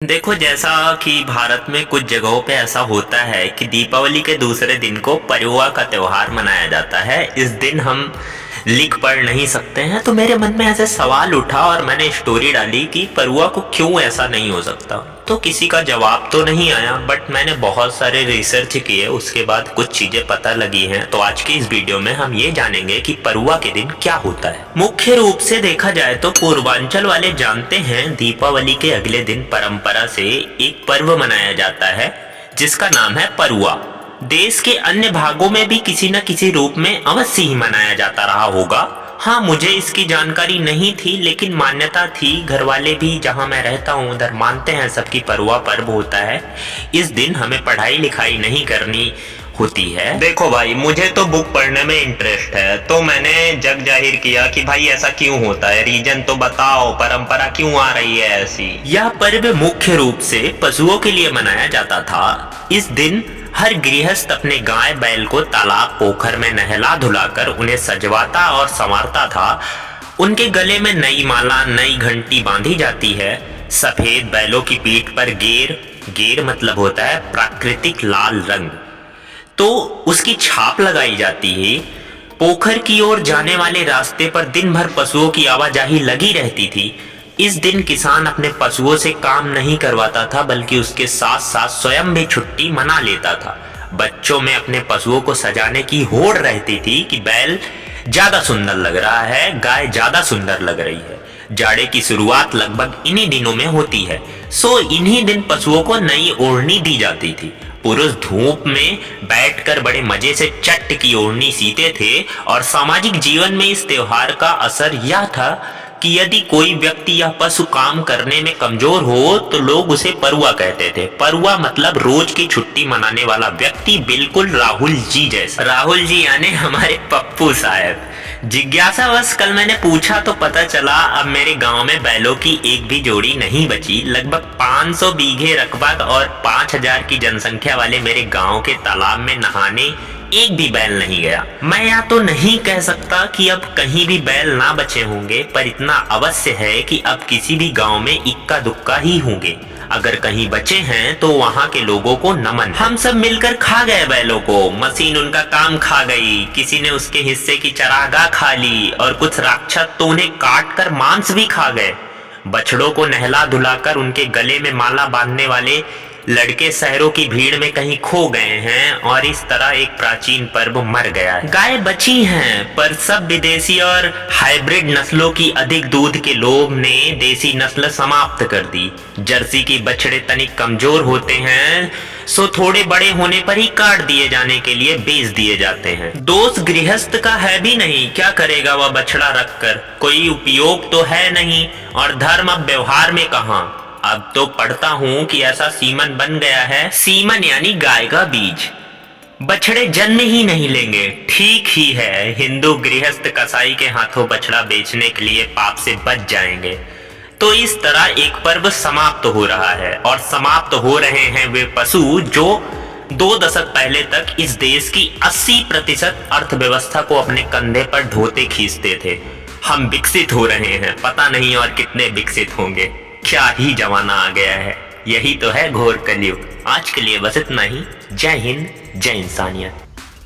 देखो, जैसा कि भारत में कुछ जगहों पे ऐसा होता है कि दीपावली के दूसरे दिन को परुआ का त्योहार मनाया जाता है। इस दिन हम लिख पढ़ नहीं सकते हैं, तो मेरे मन में ऐसे सवाल उठा और मैंने स्टोरी डाली कि परुआ को क्यों ऐसा नहीं हो सकता। तो किसी का जवाब तो नहीं आया, बट मैंने बहुत सारे रिसर्च किए, उसके बाद कुछ चीजें पता लगी हैं। तो आज की इस वीडियो में हम ये जानेंगे कि परुआ के दिन क्या होता है। मुख्य रूप से देखा जाए तो पूर्वांचल वाले जानते हैं दीपावली के अगले दिन परंपरा से एक पर्व मनाया जाता है जिसका नाम है परुआ। देश के अन्य भागों में भी किसी न किसी रूप में अवश्य ही मनाया जाता रहा होगा। हाँ, मुझे इसकी जानकारी नहीं थी, लेकिन मान्यता थी। घर वाले भी जहाँ मैं रहता हूँ उधर मानते हैं सबकी परुआ पर्व होता है। इस दिन हमें पढ़ाई लिखाई नहीं करनी होती है। देखो भाई, मुझे तो बुक पढ़ने में इंटरेस्ट है, तो मैंने जग जाहिर किया कि भाई ऐसा क्यों होता है, रीजन तो बताओ, परंपरा क्यों आ रही है ऐसी। यह पर्व मुख्य रूप से पशुओं के लिए मनाया जाता था। इस दिन हर गृहस्थ अपने गाय बैल को तालाब पोखर में नहला धुलाकर उन्हें सजवाता और संवारता था। उनके गले में नई माला नई घंटी बांधी जाती है। सफेद बैलों की पीठ पर गेर मतलब होता है प्राकृतिक लाल रंग, तो उसकी छाप लगाई जाती है। पोखर की ओर जाने वाले रास्ते पर दिन भर पशुओं की आवाजाही लगी रहती थी। इस दिन किसान अपने पशुओं से काम नहीं करवाता था, बल्कि उसके साथ साथ स्वयं भी छुट्टी मना लेता था। बच्चों में अपने पशुओं को सजाने की होड़ रहती थी कि बैल ज्यादा सुंदर लग रहा है, गाय ज्यादा सुंदर लग रही है। जाड़े की शुरुआत लगभग इन्हीं दिनों में होती है, सो इन्हीं दिन पशुओं को नई ओढ़नी दी जाती थी। पुरुष धूप में बैठकर बड़े मजे से चट्ट की ओढ़नी सीते थे। और सामाजिक जीवन में इस त्योहार का असर यह था कि यदि कोई व्यक्ति या पशु काम करने में कमजोर हो तो लोग उसे परुआ कहते थे। परुआ मतलब रोज की छुट्टी मनाने वाला व्यक्ति, बिल्कुल राहुल जी जैसा। राहुल जी यानी हमारे पप्पू साहब। जिज्ञासावश कल मैंने पूछा तो पता चला अब मेरे गांव में बैलों की एक भी जोड़ी नहीं बची। लगभग 500 बीघे रकबा और 5000 की जनसंख्या वाले मेरे गांव के तालाब में नहाने एक भी बैल नहीं गया। मैं या तो नहीं कह सकता कि अब कहीं भी बैल ना बचे होंगे, पर इतना अवश्य है कि अब किसी भी गांव में इक्का दुक्का ही होंगे। अगर कहीं बचे हैं तो वहां के लोगों को नमन। हम सब मिलकर खा गए बैलों को, मशीन उनका काम खा गई, किसी ने उसके हिस्से की चरागाह खा ली और कुछ राक्षस तो उन्हें काट कर मांस भी खा गए। बछड़ों को नहला धुलाकर उनके गले में माला बांधने वाले लड़के शहरों की भीड़ में कहीं खो गए हैं और इस तरह एक प्राचीन पर्व मर गया है। गाय बची हैं, पर सब विदेशी और हाइब्रिड नस्लों की अधिक दूध के लोभ ने देसी नस्ल समाप्त कर दी। जर्सी की बछड़े तनिक कमजोर होते हैं, सो थोड़े बड़े होने पर ही काट दिए जाने के लिए बेच दिए जाते हैं। दोष गृहस्थ का है भी नहीं, क्या करेगा वह बछड़ा रखकर, कोई उपयोग तो है नहीं। और धर्म अब व्यवहार में कहाँ। अब तो पढ़ता हूँ कि ऐसा सीमन बन गया है, सीमन यानी गाय का बीज। बछड़े जन्म ही नहीं लेंगे। ठीक ही है, हिंदू गृहस्थ कसाई के हाथों बछड़ा बेचने के लिए पाप से बच जाएंगे। तो इस तरह एक पर्व समाप्त हो रहा है, और समाप्त हो रहे हैं वे पशु जो 2 दशक पहले तक इस देश की 80% अर्थव्यवस्था को अपने कंधे पर ढोते खींचते थे। हम विकसित हो रहे हैं, पता नहीं और कितने विकसित होंगे। क्या ही जमाना आ गया है। यही तो है घोर कलयुग। आज के लिए बस इतना ही। जय हिंद, जय इंसानियत।